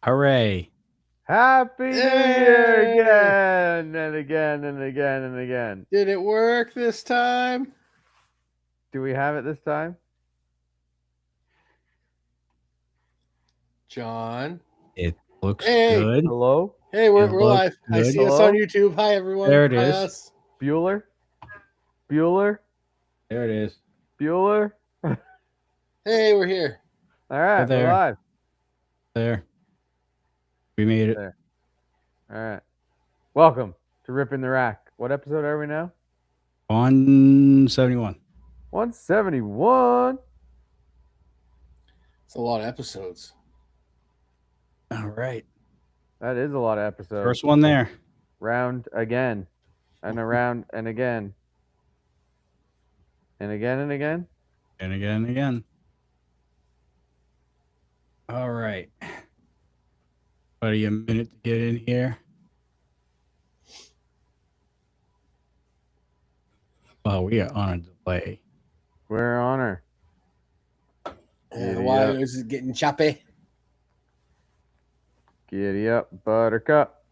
Hooray. Happy New Year Yay! again and again and again and again. Did it work this time? Do we have it this time? John. It looks Hey. good. Hello? Hey, we're It live. looks I good. see us Hello? on YouTube. Hi, everyone. There it Hi, is. us. Bueller? Bueller? There it is. Bueller? Hey, we're here. All right, we're there. live. There. We made it. There. All right. Welcome to Ripping the Rack. What episode are we now? 171. 171. It's a lot of episodes. All right. That is a lot of episodes. First one there. Round again. And around and again. And again and again. And again and again. All right. Buddy, a minute to get in here. Well, we are on a delay. We're on her. And why is it getting choppy? Giddy up, Buttercup.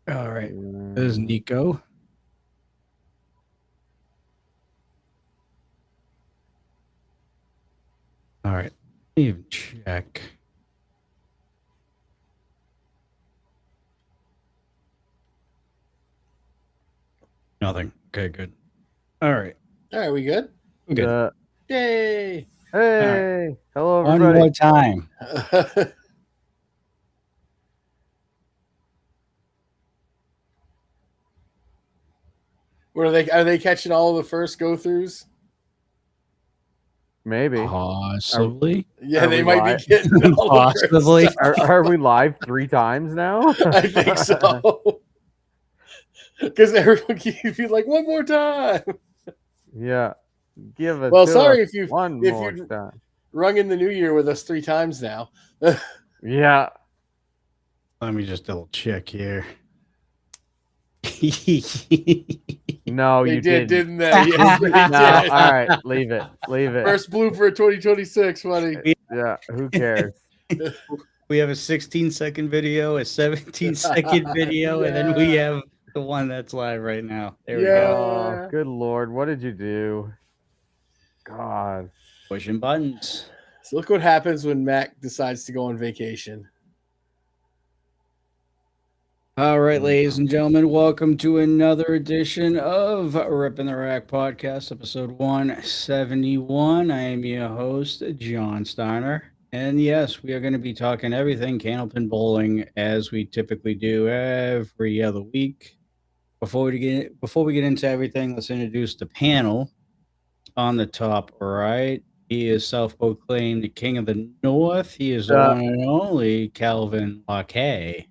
All right. This is Nico. All right. Even check. Nothing. Okay, good. All right. All right, we good? I'm good. Yay! Hey, hello One everybody. more time. What are they catching all of the first go-throughs? Maybe. Possibly. Yeah, Are they we might live? be getting all the first Possibly. stuff. Are we live 3 times now? I think so. Because everyone keeps be like, one more time. Yeah. Give us Well, to sorry us if you've one if more you've time. rung in the new year with us 3 times now. Yeah. Let me just double check here. No, They you did, didn't. didn't they? Yes, they No, did. all right, leave it. Leave it. First blooper of 2026, buddy. Yeah, who cares? We have a 16-second video, a 17-second video, and then we have the one that's live right now. There we Yeah. go. Oh, good Lord. What did you do? God. Pushing buttons. So look what happens when Mac decides to go on vacation. All right, ladies and gentlemen, welcome to another edition of Ripping the Rack Podcast, episode 171. I am your host, John Steiner. And yes, we are going to be talking everything Candlepin Bowling as we typically do every other week. Before we get into everything, let's introduce the panel. On the top right, he is self-proclaimed the King of the North. He is the one and only Calvin Lacay.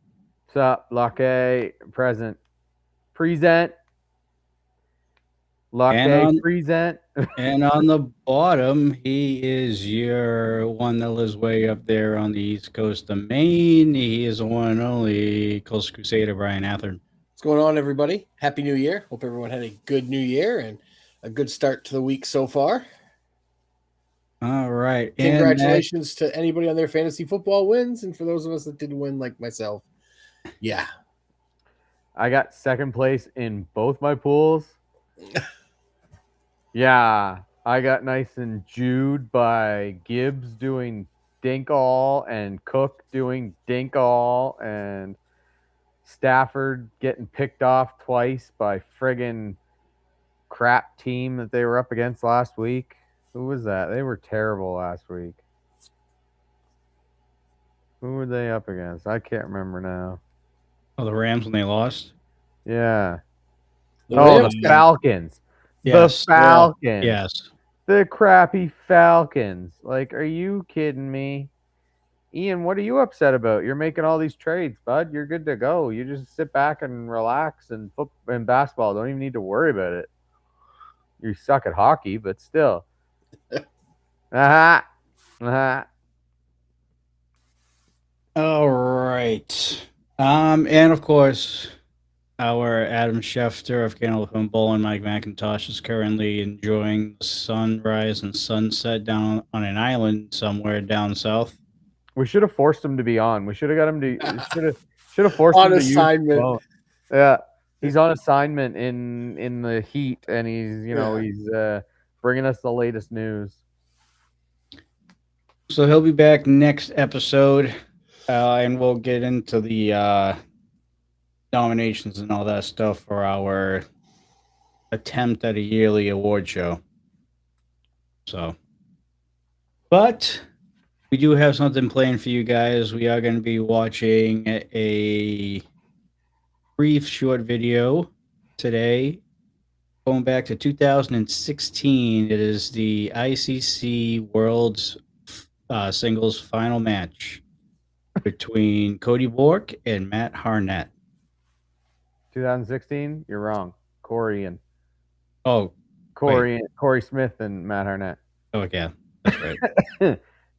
What's up, Lucky? Present. Present. Lucky, present. And on the bottom, he is your one that lives way up there on the east coast of Maine. He is the one and only Coast Crusader, Brian Athern. What's going on, everybody? Happy New Year. Hope everyone had a good New Year and a good start to the week so far. All right. Congratulations to anybody on their fantasy football wins. And for those of us that didn't win, like myself, yeah. I got second place in both my pools. Yeah. I got nice and Jude by Gibbs doing dink all and Cook doing dink all and Stafford getting picked off twice by friggin' crap team that they were up against last week. Who was that? They were terrible last week. Who were they up against? I can't remember now. Oh, the Rams when they lost? Yeah. The Falcons. Yes. The Falcons. Yes. The crappy Falcons. Like, are you kidding me? Ian, what are you upset about? You're making all these trades, bud. You're good to go. You just sit back and relax and basketball. Don't even need to worry about it. You suck at hockey, but still. All right. And of course, our Adam Schefter of Candlepin Bowling, Mike McIntosh, is currently enjoying the sunrise and sunset down on an island somewhere down south. We should have forced him to be on. We should have got him to should have forced On him to use the assignment. phone. Yeah, he's on assignment in the heat, and he's he's bringing us the latest news. So he'll be back next episode, and we'll get into the nominations and all that stuff for our attempt at a yearly award show. So, but we do have something planned for you guys. We are going to be watching a brief short video today going back to 2016. It is the ICC World's singles final match between Cody Bork and Matt Harnett. 2016, you're wrong. Corey Smith and Matt Harnett. Oh yeah, that's right.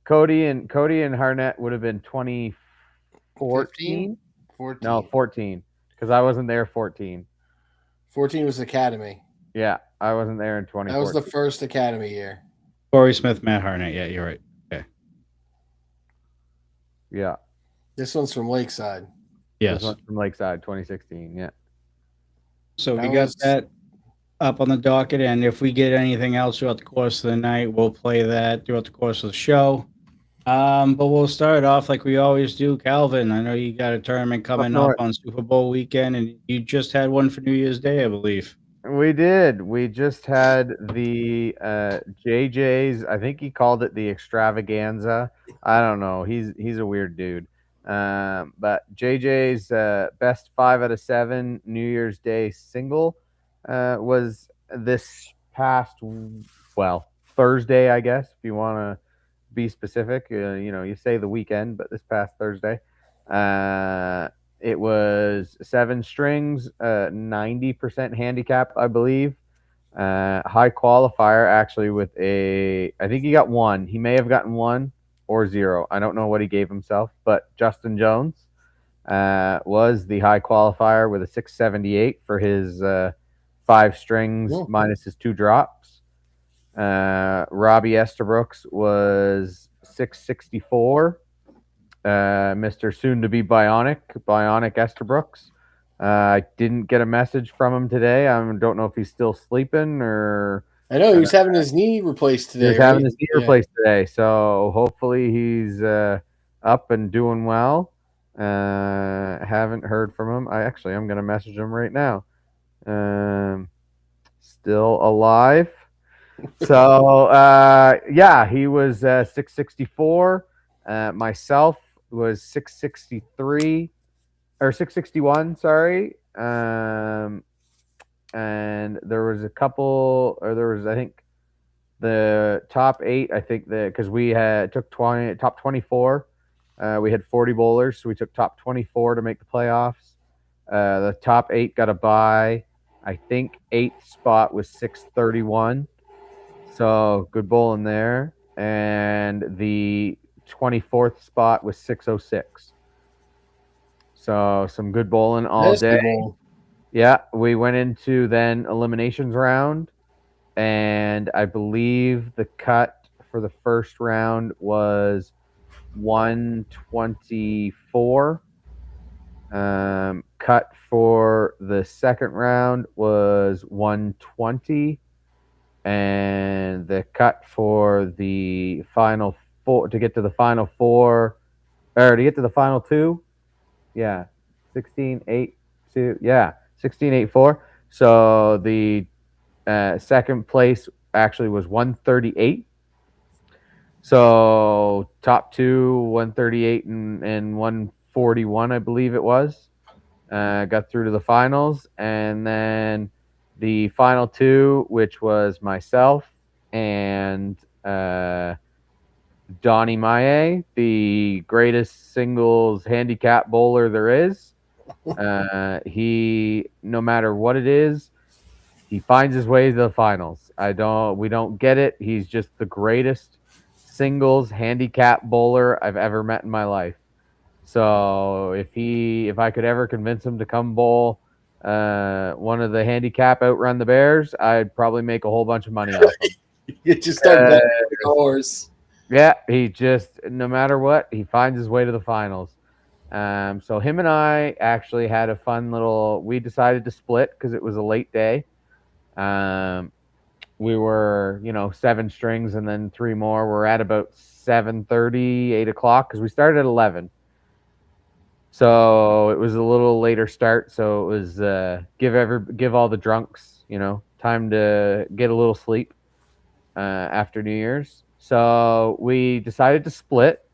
Cody and Harnett would have been 2014. 14? No, 14, because I wasn't there. 14. 14 was Academy. Yeah, I wasn't there in 2014. That was the first Academy year. Corey Smith, Matt Harnett. Yeah, you're right. Okay. Yeah. This one's from Lakeside. Yes. This one's from Lakeside, 2016. Yeah. So we got that up on the docket, and if we get anything else throughout the course of the night, we'll play that throughout the course of the show. But we'll start off like we always do. Calvin, I know you got a tournament coming up on Super Bowl weekend, and you just had one for New Year's Day, I believe. We did. We just had the JJ's. I think he called it the extravaganza. I don't know. He's a weird dude. But JJ's best 5 out of 7 New Year's Day single was this past Thursday, I guess, if you want to be specific. You say the weekend, but this past Thursday. It was 7 strings, 90% handicap, I believe. High qualifier, actually, with I think he got 1. He may have gotten 1 or 0. I don't know what he gave himself, but Justin Jones was the high qualifier with a 678 for his 5 strings minus his 2 drops. Robbie Estabrooks was 664. Mr. Soon-to-be Bionic Estabrooks. I didn't get a message from him today. I don't know if he's still sleeping or... I know, he was having his knee replaced today. Replaced today, so hopefully he's up and doing well. Haven't heard from him. I'm going to message him right now. Still alive. So, he was 664. Myself was 663 or 661, sorry. And there was I think the top 8, I think because we took top 24. We had 40 bowlers, so we took top 24 to make the playoffs. The top 8 got a bye. I think 8th spot was 631. So good bowling there. And the 24th spot was 606. So some good bowling all day. Yeah, we went into then eliminations round, and I believe the cut for the first round was 124. Cut for the second round was 120, and the cut for the final 4 to get to the final 4, or to get to the final 2, 16-8-2, 16-8-4. So the second place actually was 138. So top 2, 138 and 141, I believe it was. Got through to the finals, and then the final 2, which was myself and Donnie Maye, the greatest singles handicap bowler there is. He, no matter what it is, he finds his way to the finals. We don't get it. He's just the greatest singles handicap bowler I've ever met in my life. So if I could ever convince him to come bowl one of the handicap outrun the Bears, I'd probably make a whole bunch of money off him. You just start betting the horse. Yeah, he just no matter what, he finds his way to the finals. So him and I actually had a fun little. We decided to split because it was a late day. Um, we were, 7 strings and then 3 more. We're at about 7:30, 8 o'clock because we started at 11. So it was a little later start. So it was give all the drunks, time to get a little sleep after New Year's. So we decided to split,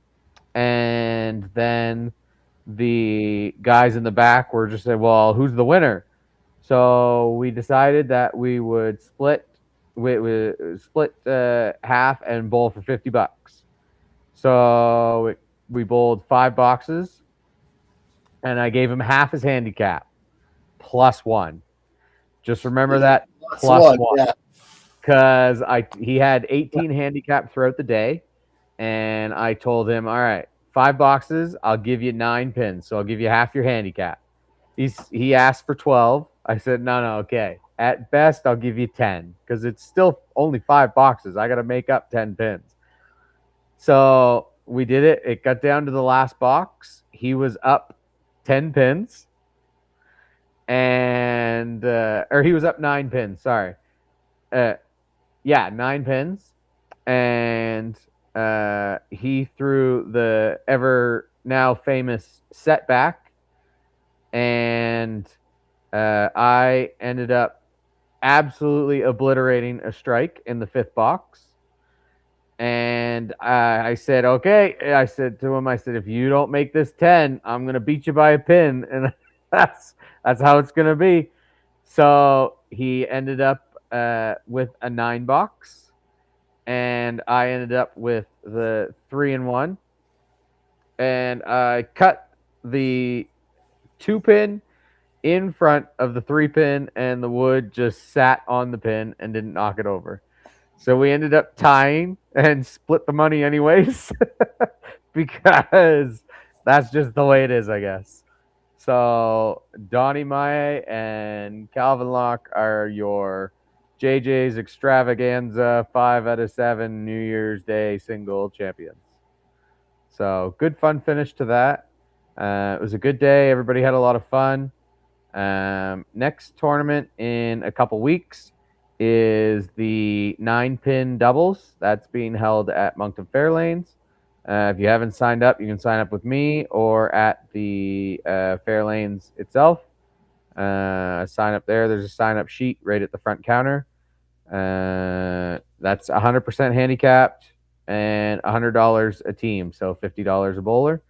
and then the guys in the back were just saying, "Well, who's the winner?" So we decided that we would split. We split half and bowl for $50. So we bowled 5 boxes, and I gave him half his handicap plus one. Just remember that plus one, Yeah. because he had 18 handicap throughout the day, and I told him, all right, 5 boxes, I'll give you 9 pins, so I'll give you half your handicap. He asked for 12. I said, no, okay. At best, I'll give you 10 because it's still only 5 boxes. I got to make up 10 pins. So we did it. It got down to the last box. He was up 10 pins, and or he was up 9 pins. Sorry. Yeah, 9 pins, and he threw the ever now famous setback, and I ended up absolutely obliterating a strike in the 5th box. And I said, okay. I said to him, if you don't make this 10, I'm gonna beat you by a pin, and that's how it's gonna be. So he ended up with a 9 box, and I ended up with the 3-1, and I cut the 2-pin in front of the 3-pin, and the wood just sat on the pin and didn't knock it over. So we ended up tying and split the money anyways, because that's just the way it is, I guess. So Donnie Mae and Calvin Locke are your JJ's Extravaganza 5 out of 7 New Year's Day single champions. So good fun finish to that. It was a good day. Everybody had a lot of fun. Next tournament in a couple weeks is the 9-pin doubles. That's being held at Moncton Fairlanes. If you haven't signed up, you can sign up with me or at the Fairlanes itself. Sign up there. There's a sign-up sheet right at the front counter. That's 100% handicapped and $100 a team, so $50 a bowler.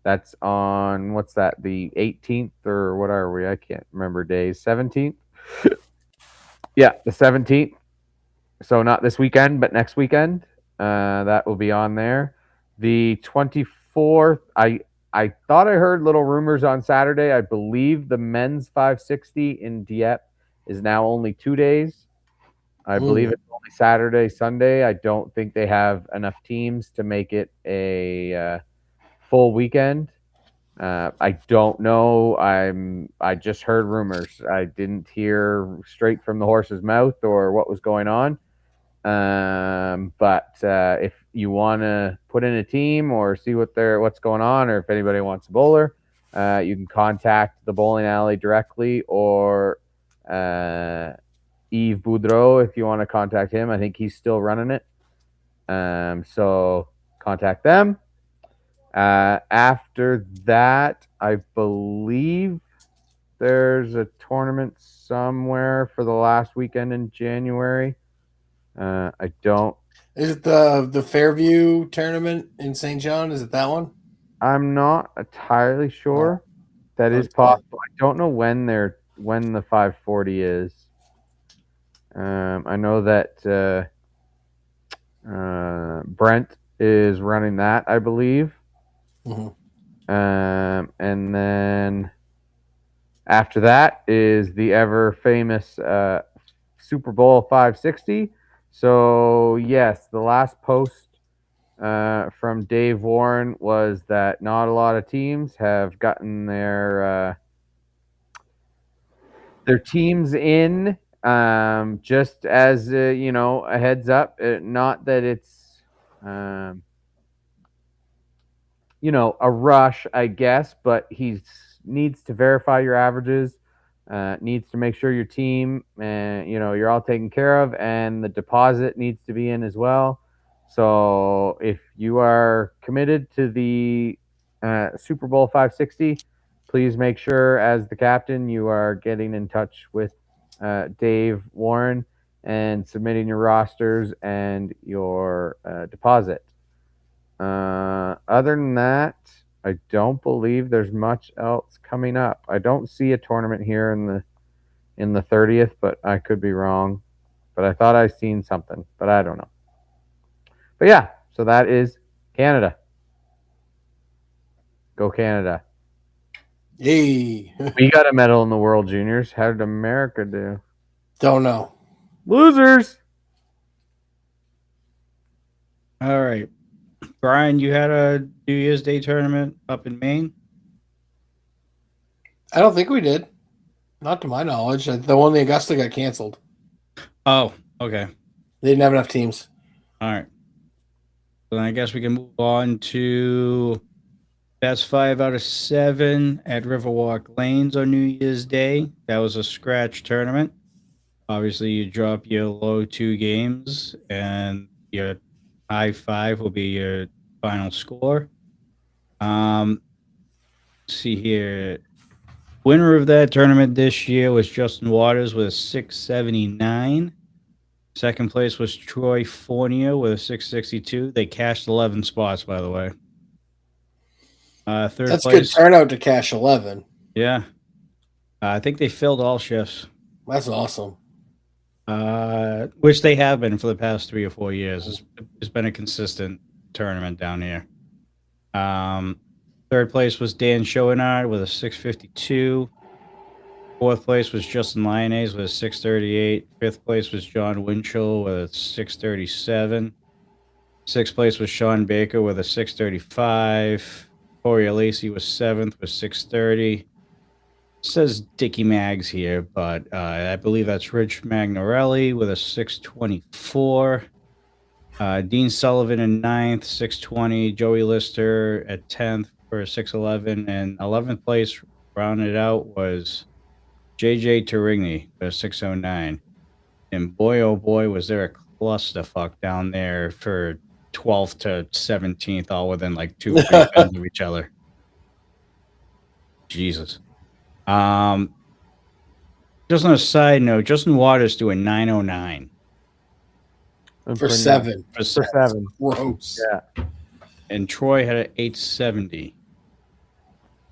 That's on, what's that, the 18th, or what are we? I can't remember days. 17th? Yeah, the 17th. So not this weekend, but next weekend. That will be on there. The 24th, I thought I heard little rumors on Saturday. I believe the men's 560 in Dieppe is now only 2 days. I believe it's only Saturday, Sunday. I don't think they have enough teams to make it a full weekend. I don't know. I just heard rumors. I didn't hear straight from the horse's mouth or what was going on. But if you want to put in a team or see what's going on, or if anybody wants a bowler, you can contact the bowling alley directly, or Yves Boudreau if you want to contact him. I think he's still running it. So contact them. After that, I believe there's a tournament somewhere for the last weekend in January. I don't. Is it the Fairview tournament in St. John? Is it that one? I'm not entirely sure. That is possible. I don't know when the 540 is. I know that Brent is running that, I believe. Mm-hmm. And then after that is the ever famous Super Bowl 560. So yes, the last post from Dave Warren was that not a lot of teams have gotten their teams in. Just as a heads up, not that it's a rush, I guess, but he needs to verify your averages, needs to make sure your team and you're all taken care of, and the deposit needs to be in as well. So if you are committed to the Super Bowl 560, please make sure as the captain you are getting in touch with Dave Warren and submitting your rosters and your deposit. Other than that, I don't believe there's much else coming up. I don't see a tournament here in the 30th, but I could be wrong. But I thought I seen something, but I don't know. But yeah, so that is Canada. Go Canada. Hey, We got a medal in the World Juniors. How did America do? don't know. Losers. All right. Brian, you had a New Year's Day tournament up in Maine? I don't think we did. Not to my knowledge. The one in Augusta got canceled. Oh, okay. They didn't have enough teams. All right. So then I guess we can move on to best 5 out of 7 at Riverwalk Lanes on New Year's Day. That was a scratch tournament. Obviously, you drop your low 2 games, and your high 5 will be your final score. Let's see here. Winner of that tournament this year was Justin Waters with a 679. Second place was Troy Fournier with a 662. They cashed 11 spots, by the way. Third That's place. good turnout to cash 11. Yeah. I think they filled all shifts, That's awesome. which they have been for the past 3 or 4 years. It's been a consistent tournament down here. Third place was Dan Schoenard with a 652. Fourth place was Justin Lyonnaise with a 638. Fifth place was John Winchell with a 637. Sixth place was Sean Baker with a 635. Corey Lacey was seventh with 630. It says Dickie Mags here, but I believe that's Rich Magnorelli with a 624. Dean Sullivan in ninth, 620. Joey Lister at 10th for a 611. And 11th place, rounded out, was JJ Turigny with a 609. And boy, oh boy, was there a clusterfuck down there for 12th to 17th, all within like 2 3 pins of each other. Jesus. Just on a side note, Justin Waters doing 909 For 7. For 7. Gross. Yeah. and Troy had an 870.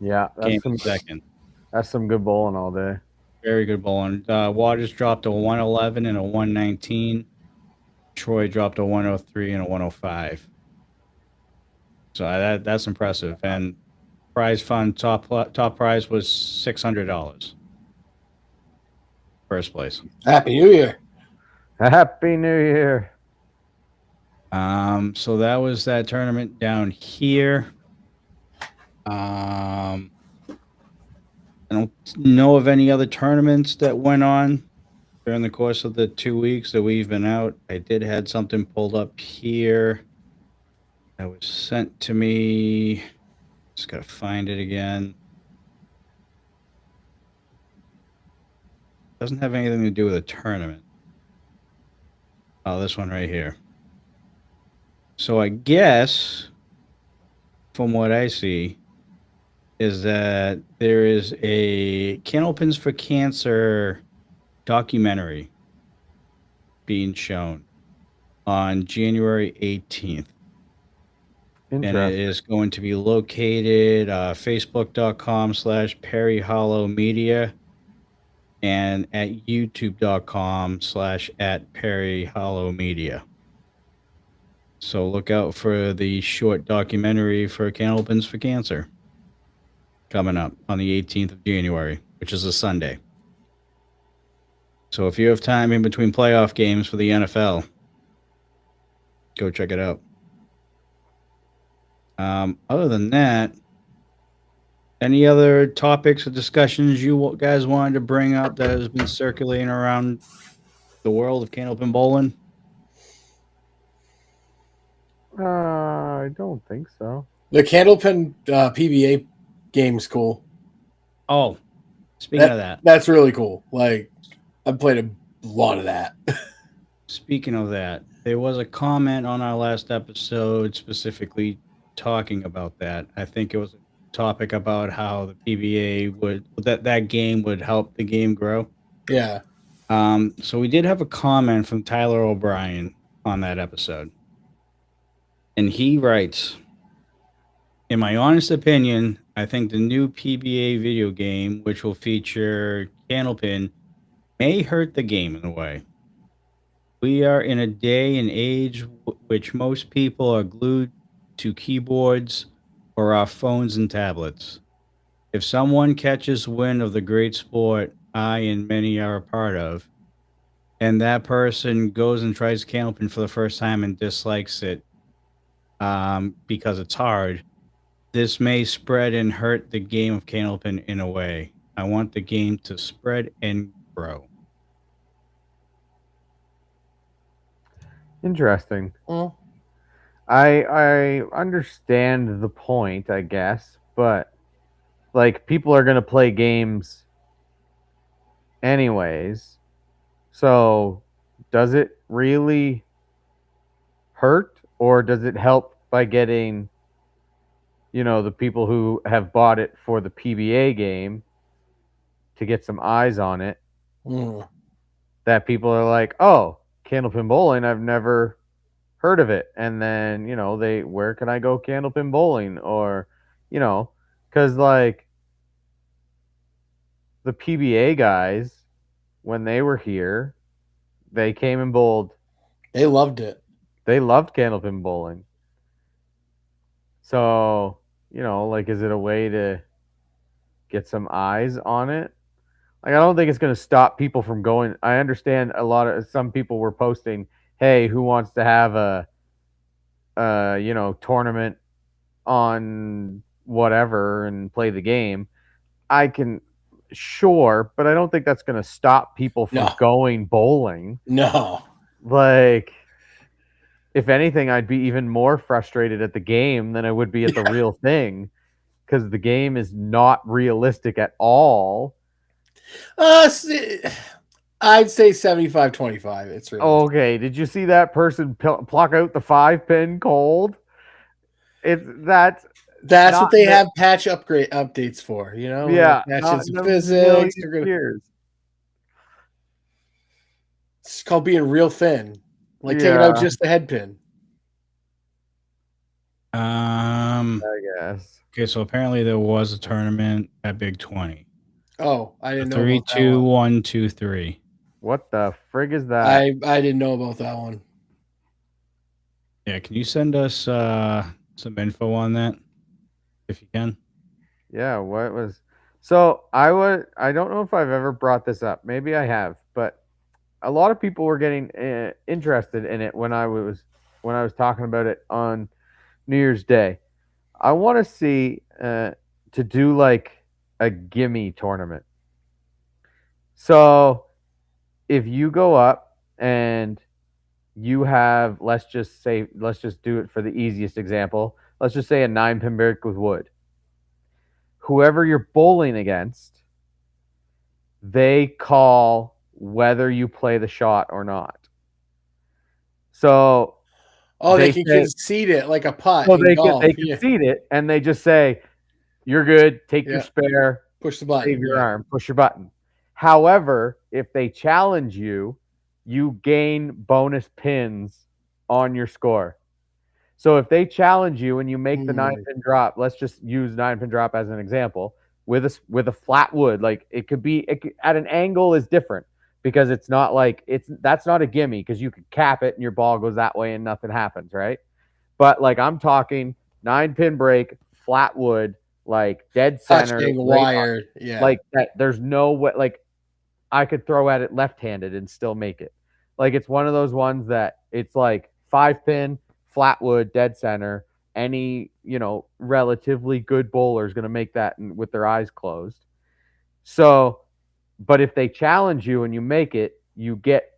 Yeah. Came in second. That's some good bowling all day. Very good bowling. Waters dropped a 111 and a 119. Troy dropped a 103 and a 105. So that's impressive. And prize fund top prize was $600. First place. Happy New Year. Happy New Year. So that was that tournament down here. I don't know of any other tournaments that went on during the course of the 2 weeks that we've been out. I did had something pulled up here that was sent to me. Just gotta find it again. Doesn't have anything to do with a tournament. Oh, this one right here. So I guess, from what I see, is that there is a Candlepins for Cancer documentary being shown on January 18th. And it is going to be located facebook.com/Perry Hollow Media and at youtube.com/@Perry Hollow Media. So look out for the short documentary for Candlepins for Cancer coming up on the 18th of January, which is a Sunday. So if you have time in between playoff games for the NFL, go check it out. Other than that, any other topics or discussions you guys wanted to bring up that has been circulating around the world of Candlepin bowling? I don't think so. The Candlepin PBA game's cool. Oh, speaking of that, That's really cool. Like, I've played a lot of that. speaking of that, there was a comment on our last episode specifically talking about that. I think it was a topic about how the PBA would that game would help the game grow. Yeah. So we did have a comment from Tyler O'Brien on that episode. And he writes, in my honest opinion, I think the new PBA video game, which will feature Candlepin, may hurt the game in a way. We are in a day and age which most people are glued to keyboards or our phones and tablets. If someone catches wind of the great sport I and many are a part of, and that person goes and tries Candlepin for the first time and dislikes it because it's hard, this may spread and hurt the game of Candlepin in a way. I want the game to spread and grow. Interesting. Well, I understand the point, I guess, but like people are gonna play games anyways. So does it really hurt, or does it help by getting, the people who have bought it for the PBA game to get some eyes on it? That people are like, oh, Candlepin Bowling, I've never heard of it. And then, where can I go Candlepin Bowling? Or, because like the PBA guys, when they were here, they came and bowled. they loved it. They loved Candlepin Bowling. So, like, is it a way to get some eyes on it? Like, I don't think it's going to stop people from going. I understand some people were posting, hey, who wants to have a tournament on whatever and play the game. Sure, but I don't think that's going to stop people from going bowling. No. Like, if anything, I'd be even more frustrated at the game than I would be at the real thing, because the game is not realistic at all. I'd say 75-25. It's real. Okay, did you see that person pluck out the 5-pin cold? That's what they have patch updates for, Yeah, patches of physics. It's called being real thin, like taking out just the head pin. I guess. Okay, so apparently there was a tournament at Big 20. Oh, I didn't know. 3, 2, 1, 2, 3. What the frig is that? I didn't know about that one. Yeah, can you send us some info on that if you can? Yeah, what was so I don't know if I've ever brought this up. Maybe I have, but a lot of people were getting interested in it when I was talking about it on New Year's Day. I want to see to do like a gimme tournament. So if you go up and you have, let's just do it for the easiest example. Let's just say a 9-pin break with wood. Whoever you're bowling against, they call whether you play the shot or not. So, they can concede it like a putt. So they concede it, and they just say, "You're good. Take your spare. Push the button. Save your arm. Push your button." However, if they challenge you, you gain bonus pins on your score. So if they challenge you and you make the 9-pin drop, let's just use 9-pin drop as an example, with a flat wood, like it could at an angle is different, because it's not like that's not a gimme, because you could cap it and your ball goes that way and nothing happens, right? But like I'm talking 9-pin break, flat wood, like dead center, wire, like that. There's no way, like I could throw at it left-handed and still make it. Like it's one of those ones that it's like 5-pin, flat wood, dead center. Any relatively good bowler is going to make that with their eyes closed. So, but if they challenge you and you make it, you get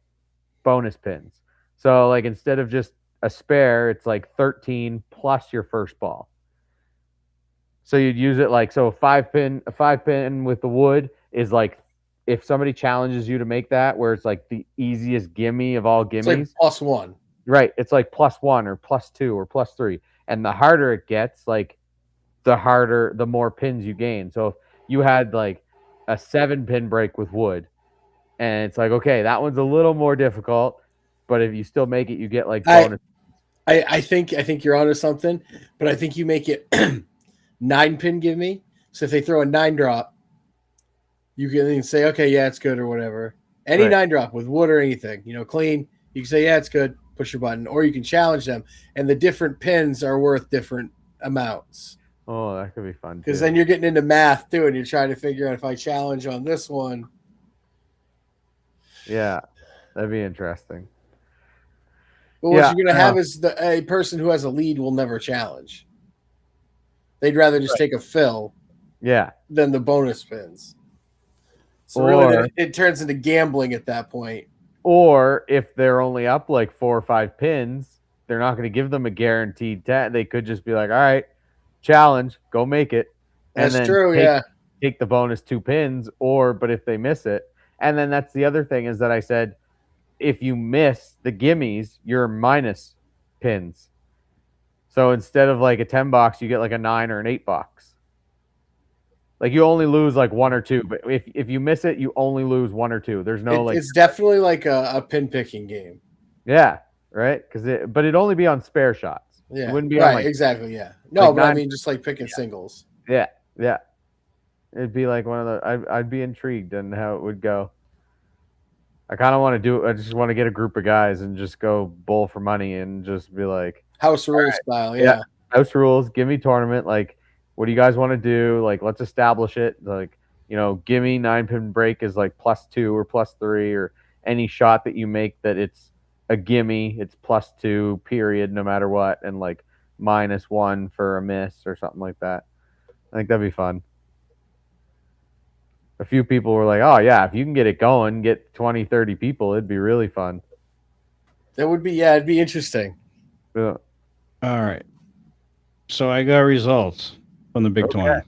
bonus pins. So like instead of just a spare, it's like 13 plus your first ball. So you'd use it like so. A five pin with the wood is like if somebody challenges you to make that, where it's like the easiest gimme of all It's gimmies. like +1. Right. It's like +1 or +2 or +3. And the harder it gets, like the more pins you gain. So if you had like a 7-pin break with wood, and it's like, okay, that one's a little more difficult, but if you still make it, you get like bonus. I think you're onto something, but I think you make it 9-pin give me. So if they throw a 9-drop, you can say, okay, yeah, it's good or whatever. Any Right. 9-drop with wood or anything, clean. You can say, yeah, it's good. Push your button, or you can challenge them, and the different pins are worth different amounts. Oh, that could be fun Because too. then you're getting into math too, and you're trying to figure out if I challenge on this one. Yeah, that'd be interesting. But what you're going to have is a person who has a lead will never challenge. They'd rather just take a fill than the bonus pins. So really, it turns into gambling at that point. Or if they're only up like 4 or 5 pins, they're not going to give them a guaranteed 10. They could just be like, all right, challenge, go make it. And That's true, take the bonus 2 pins, but if they miss it. And then that's the other thing is that I said, if you miss the gimmies, you're minus pins. So instead of like a 10 box, you get like a 9 or an 8 box. Like you only lose like 1 or 2, but if you miss it, you only lose 1 or 2. There's no it's definitely like a pin picking game. Yeah, right. But it'd only be on spare shots. Yeah, it wouldn't be right. on like exactly. Yeah. No, like but I mean just like picking singles. Yeah. It'd be like one of the. I'd be intrigued in how it would go. I kind of want to do it. I just want to get a group of guys and just go bowl for money and just be like house rules style. Yeah. House rules. Give me tournament. Like, what do you guys want to do? Like, let's establish it. Like, give me 9-pin break is like +2 or +3 or any shot that you make that it's a gimme. It's +2 period, no matter what, and like -1 for a miss or something like that. I think that'd be fun. A few people were like, oh yeah, if you can get it going, get 20, 30 people, it'd be really fun. That would be, it'd be interesting. Yeah. All right. So I got results from the Big 20.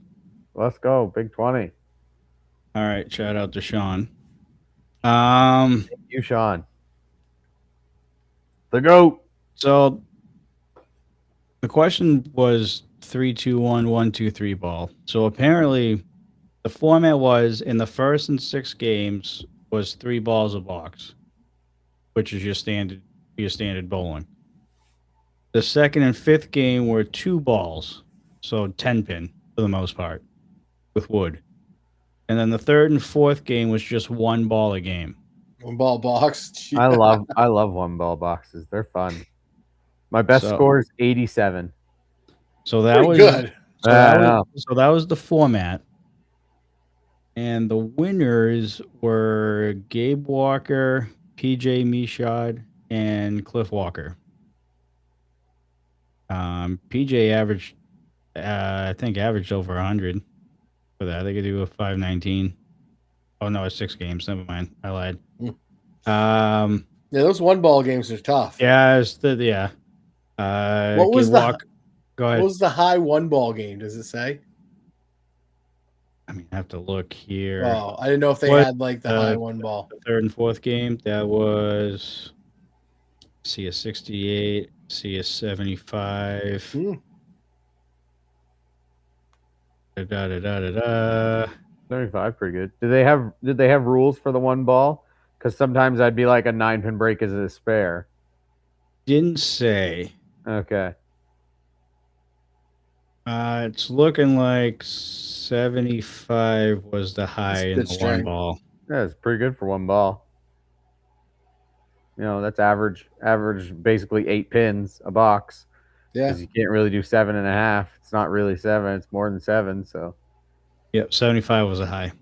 Let's go, Big 20. All right, shout out to Sean. Thank you, Sean. The GOAT. So the question was 3, 2, 1, 1, 2, 3 ball. So apparently the format was in the first and 6 games was 3 balls a box, which is your standard bowling. The second and 5th game were 2 balls, so 10-pin for the most part, with wood. And then the 3rd and 4th game was just 1 ball a game. 1 ball box. I love 1 ball boxes. They're fun. My best score is 87. So that was good. So that was the format. And the winners were Gabe Walker, PJ Mishad, and Cliff Walker. PJ averaged, I think, over 100 for that. They could do a 519. Oh no, it's 6 games. Never mind, I lied. Yeah, those 1 ball games are tough. Yeah, what was Go ahead. What was the high 1 ball game? Does it say? I mean, I have to look here. Oh, I didn't know if they had like the high 1 ball. The 3rd and 4th game, that was a 68, a 75. 75, pretty good. Did they have rules for the 1 ball? Because sometimes I'd be like a 9-pin break as a spare. Didn't say. Okay. It's looking like 75 was the high in the 1 ball. Yeah, it's pretty good for 1 ball. That's average, basically 8 pins a box. Yeah. Because you can't really do 7.5. It's not really 7. It's more than 7. So. Yep, 75 was a high.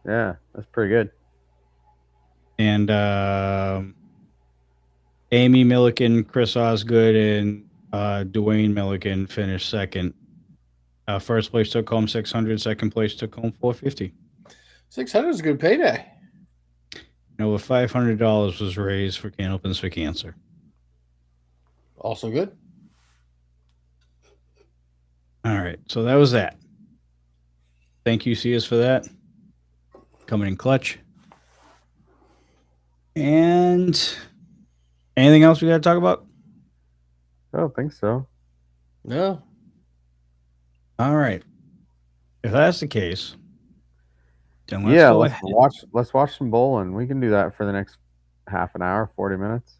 Yeah, that's pretty good. And Amy Milliken, Chris Osgood, and Dwayne Milliken finished second. First place took home 600. Second place took home 450. 600 is a good payday. And over $500 was raised for Can Opens for Cancer. Also good. All right, so that was that. Thank you, CS, for that. Coming in clutch. And anything else we got to talk about? I don't think so. No. All right. If that's the case, then let's watch some bowling. We can do that for the next half an hour, 40 minutes.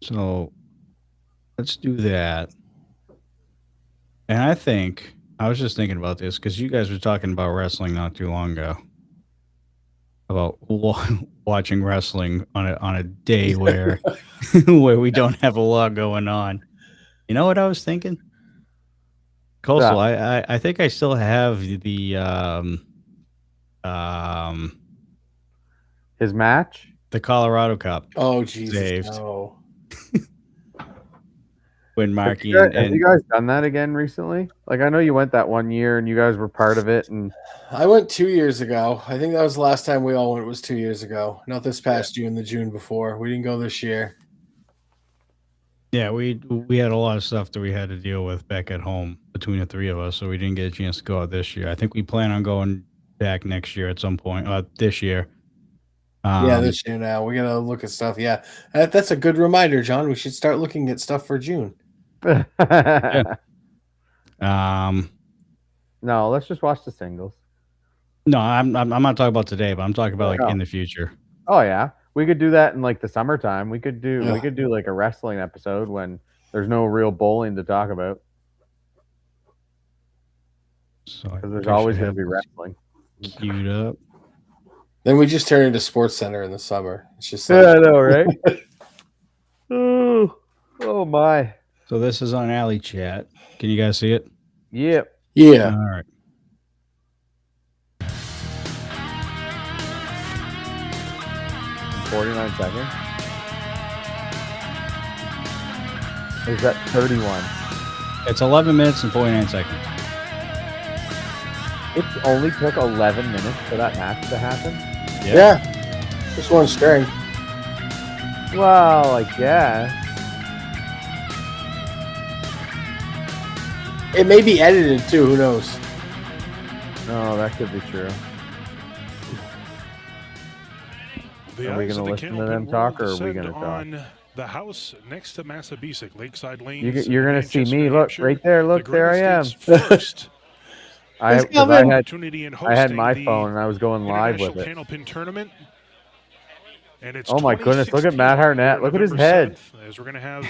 So let's do that. And I think I was just thinking about this because you guys were talking about wrestling not too long ago. About watching wrestling on a day where where we don't have a lot going on. You know what I was thinking? Coastal, I think I still have the his match, the Colorado Cup. Oh Jesus! Saved. No. When Marky have you guys done that again recently? Like, I know you went that one year and you guys were part of it. And I went 2 years ago. I think that was the last time we all went. It was 2 years ago. Not this past June, the June before. We didn't go this year. Yeah, we had a lot of stuff that we had to deal with back at home between the three of us, so we didn't get a chance to go out this year. I think we plan on going back next year at some point. This year. This year now. We gotta look at stuff. Yeah, that's a good reminder, John. We should start looking at stuff for June. Yeah. No, let's just watch the singles. No, I'm not talking about today, but I'm talking about in the future. Oh yeah, we could do that in like the summertime. We could do like a wrestling episode when there's no real bowling to talk about. So because there's always going to be wrestling queued up. Then we just turn into Sports Center in the summer. It's just like, I know, right? Oh my! So this is on Alley Chat. Can you guys see it? Yep. Yeah. All right. In 49 seconds. Or is that 31? It's 11 minutes and 49 seconds. It only took 11 minutes for that match to happen? Yeah. Just one string. Well, I guess. It may be edited too. Who knows? No, that could be true. Are we going to listen to them talk, or are we going to talk? The house next to Massabesic, Lakeside Lane. You're going to see me. Look, right there. Look, there I am. First. I had my phone and I was going live with it. Pin tournament. And it's oh my goodness! Look at Matt Harnett. Look at his head. As we're going to have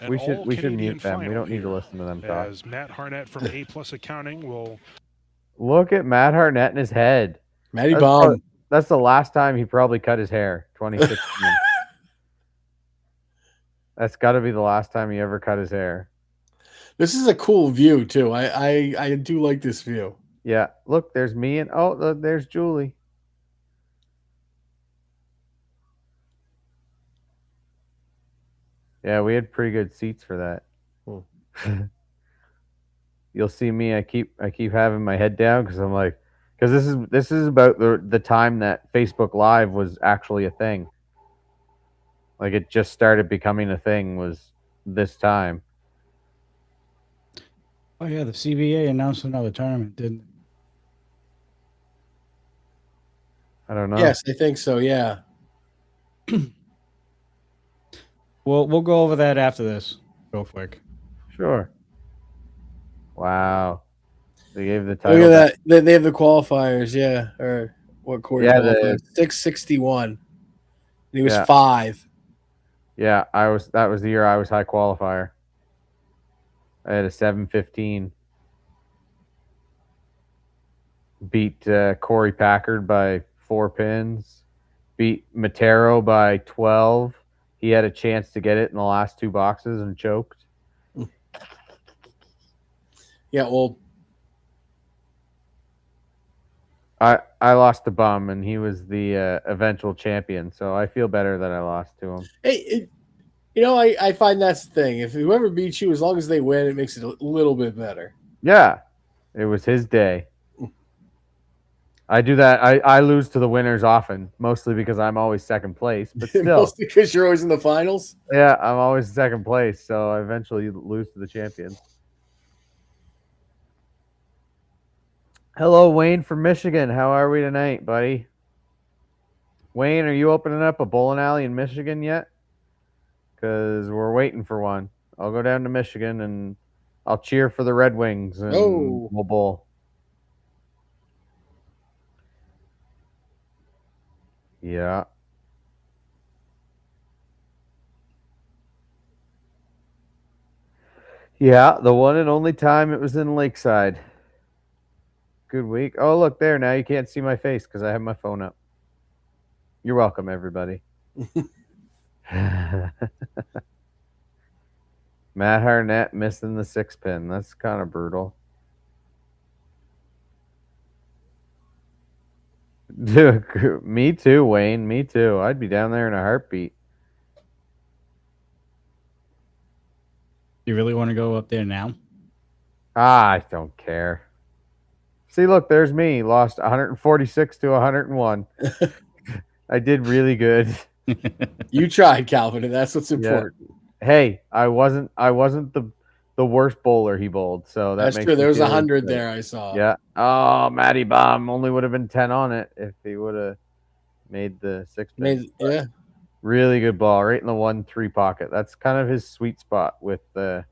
we should mute them. We don't need to listen to them talk. As Matt Harnett from A Plus Accounting will look at Matt Harnett and his head. Matty Bomb. That's the last time he probably cut his hair. 2016. That's got to be the last time he ever cut his hair. This is a cool view too. I do like this view. Yeah. Look, there's me and there's Julie. Yeah, we had pretty good seats for that. You'll see me. I keep having my head down because I'm like, because this is about the time that Facebook Live was actually a thing. Like it just started becoming a thing was this time. Oh yeah, the CBA announced another tournament, didn't it? I don't know. Yes, I think so. Yeah. We'll go over that after this. Real quick. Sure. Wow. They gave the title. Look at that. They have the qualifiers, yeah. Or what quarter? Yeah, 661. And he was 5. Yeah, that was the year I was high qualifier. I had a 7:15. Beat Corey Packard by 4 pins. Beat Matero by 12. He had a chance to get it in the last 2 boxes and choked. Yeah, well, I lost to Bum, and he was the eventual champion, so I feel better that I lost to him. Hey, I find that's the thing. If whoever beats you, as long as they win, it makes it a little bit better. Yeah, it was his day. I do that. I lose to the winners often, mostly because I'm always second place. But still, mostly because you're always in the finals. Yeah, I'm always second place, so I eventually lose to the champions. Hello, Wayne from Michigan. How are we tonight, buddy? Wayne, are you opening up a bowling alley in Michigan yet? Because we're waiting for one. I'll go down to Michigan and I'll cheer for the Red Wings and we'll bowl. Yeah. Yeah, the one and only time it was in Lakeside. Good week. Oh, look there. Now you can't see my face because I have my phone up. You're welcome, everybody. Matt Harnett missing the 6-pin. That's kind of brutal. Dude, me too, Wayne. Me too. I'd be down there in a heartbeat. You really want to go up there now? I don't care. See, look, there's me. Lost 146 to 101. I did really good. You tried, Calvin, and that's what's important. Yeah. Hey, I wasn't the worst bowler he bowled, so that's true. There was 100 there. I saw. Yeah. Oh, Matty Bomb only would have been 10 on it if he would have made the 6-pin. Yeah. Really good ball, right in the 1-3 pocket. That's kind of his sweet spot with the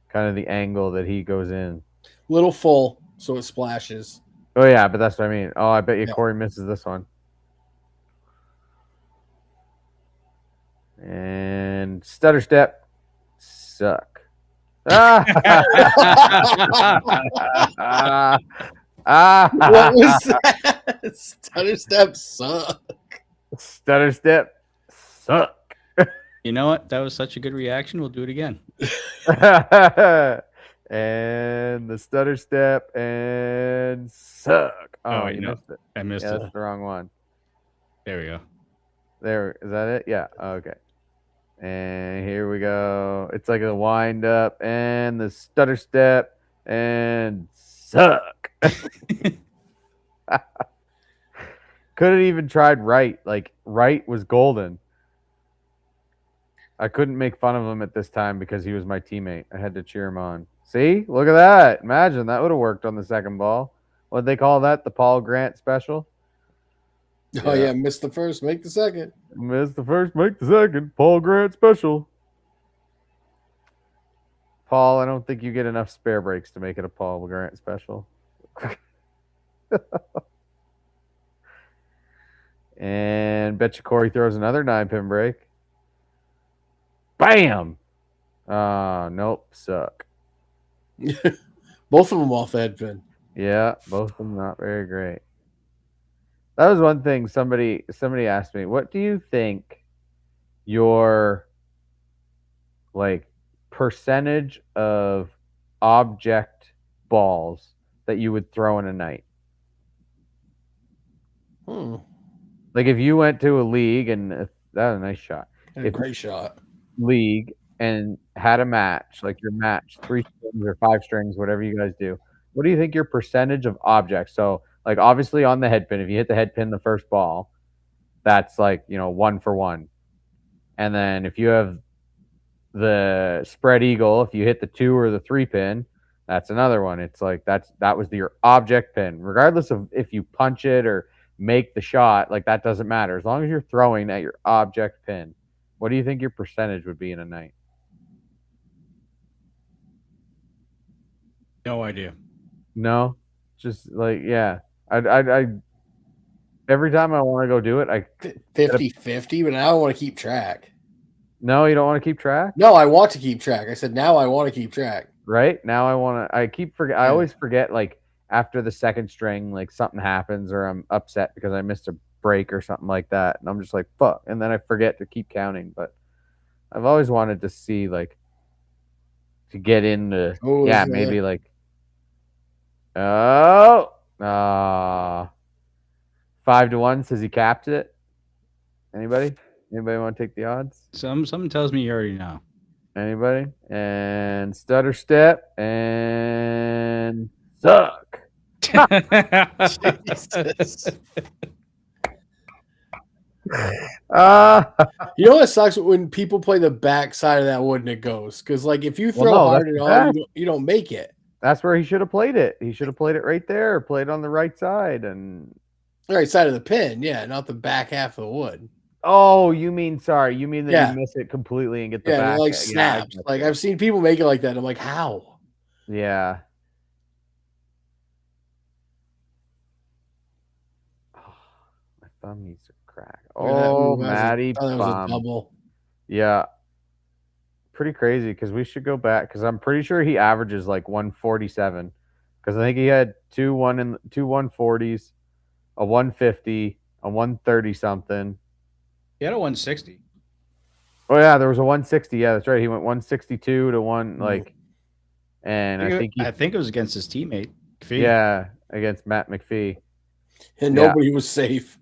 kind of the angle that he goes in. Little full, so it splashes. Oh yeah, but that's what I mean. Oh, I bet you Corey misses this one. And stutter step, suck. What was that? Stutter step, suck. Stutter step, suck. You know what? That was such a good reaction. We'll do it again. And the stutter step and suck. Oh, you missed it. I missed it. That's the wrong one. There we go. There, is that it? Yeah. Okay. And here we go. It's like a wind up and the stutter step and suck. Could have even tried right. Like right was golden. I couldn't make fun of him at this time because he was my teammate. I had to cheer him on. See? Look at that. Imagine that would have worked on the second ball. What'd they call that? The Paul Grant special? Oh, yeah. Missed the first, make the second. Missed the first, make the second. Paul Grant special. Paul, I don't think you get enough spare breaks to make it a Paul Grant special. And bet you Corey throws another 9-pin break. Bam! Nope, suck. Both of them off the head pin. Yeah, both of them not very great. That was one thing somebody asked me, what do you think your like percentage of object balls that you would throw in a night? Like if you went to a league and that was a nice shot. Great shot. League and had a match, like your match, 3 strings or 5 strings, whatever you guys do. What do you think your percentage of objects? So like obviously on the head pin, if you hit the head pin the first ball, that's like, 1 for 1. And then if you have the spread eagle, if you hit the 2 or the 3 pin, that's another one. It's like that was your object pin. Regardless of if you punch it or make the shot, like that doesn't matter. As long as you're throwing at your object pin. What do you think your percentage would be in a night? No idea. No, just like I every time I want to go do it, I 50-50, but now I want to keep track. No, you don't want to keep track? No, I want to keep track. I said now I want to keep track. Right now I always forget like after the second string, like something happens or I'm upset because I missed a break or something like that, and I'm just like fuck, and then I forget to keep counting. But I've always wanted to see like to get into maybe like 5-1 says he capped it. Anybody want to take the odds? Something tells me you already know. Anybody? And stutter step and suck. Jesus. You know what sucks when people play the back side of that wood and it goes? Because like if you throw hard at all, you don't make it. That's where he should have played it. He should have played it right there, or played on the right side, and the right side of the pin, yeah, not the back half of the wood. Oh, you mean that you miss it completely and get the back? It like snaps. Like I've seen people make it like that. I'm like, how? Yeah. Oh, my thumb needs to crack. Oh, Matty that was a double. Yeah. Pretty crazy because we should go back because I'm pretty sure he averages like 147 because I think he had two 140s, a 150, a 130 something. He had a 160. Oh yeah, there was a 160. Yeah, that's right. He went 162 to one and I think it was against his teammate. McPhee. Yeah, against Matt McPhee. And nobody was safe.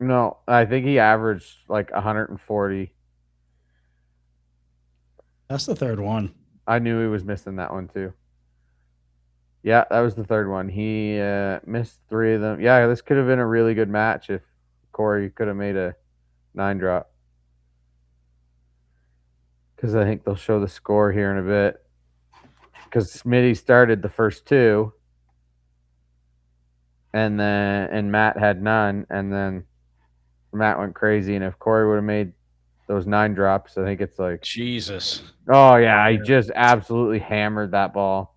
No, I think he averaged like 140. That's the third one. I knew he was missing that one too. Yeah, that was the third one. He missed 3 of them. Yeah, this could have been a really good match if Corey could have made a 9-drop. Because I think they'll show the score here in a bit. Because Smitty started the first 2. And Matt had none. And then Matt went crazy. And if Corey would have made those 9 drops, I think it's like... Jesus. Oh, yeah. He just absolutely hammered that ball.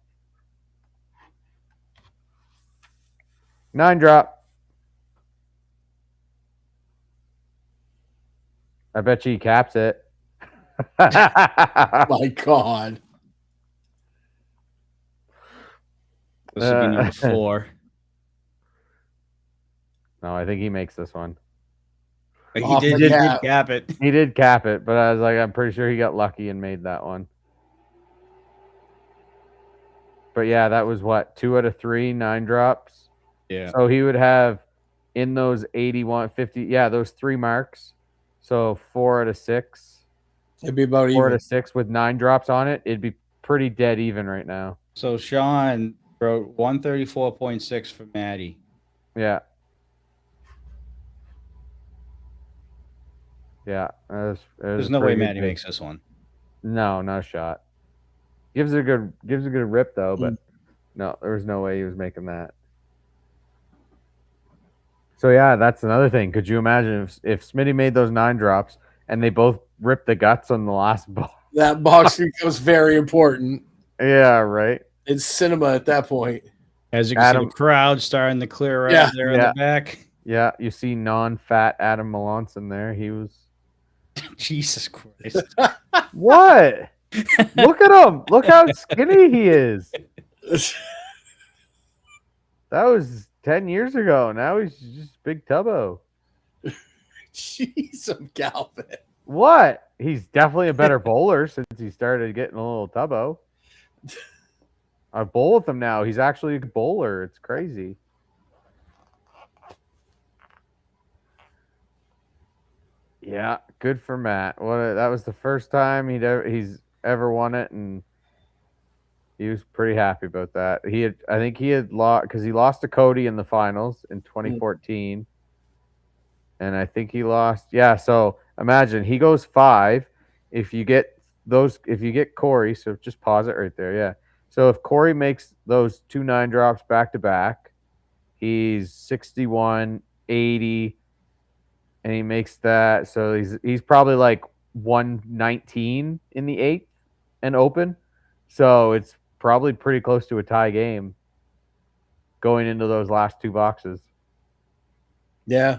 9-drop. I bet you he caps it. My God. This would be number 4. No, I think he makes this one. He did cap it. He did cap it, but I was like, I'm pretty sure he got lucky and made that one. But yeah, that was what? 2 out of 3 9 drops. Yeah. So he would have in those 81, 50, those 3 marks. So 4 out of 6. It'd be about 4 out of 6 with 9 drops on it. It'd be pretty dead even right now. So Sean wrote 134.6 for Maddie. Yeah. Yeah. There's no way Maddie makes this one. No, not a shot. Gives it a good rip though, but no, there was no way he was making that. So yeah, that's another thing. Could you imagine if Smitty made those 9 drops and they both ripped the guts on the last ball? That boxing was very important. Yeah, right. It's cinema at that point. As you can see, the crowd starting to clear out there in the back. Yeah, you see non-fat Adam Melanson there. He was... Jesus Christ. What? Look at him. Look how skinny he is. That was 10 years ago. Now he's just big tubbo. Jeez, I'm Galvin. What? He's definitely a better bowler since he started getting a little tubbo. I bowl with him now. He's actually a bowler. It's crazy. Yeah, good for Matt. That was the first time he's ever won it, and he was pretty happy about that. I think he had lost because he lost to Cody in the finals in 2014, and I think he lost. Yeah, so imagine he goes 5. If you get Corey, so just pause it right there. Yeah. So if Corey makes those 2 9 drops back to back, he's 61, 80, and he makes that. So he's probably like 119 in the 8th and open. So it's probably pretty close to a tie game going into those last 2 boxes. Yeah.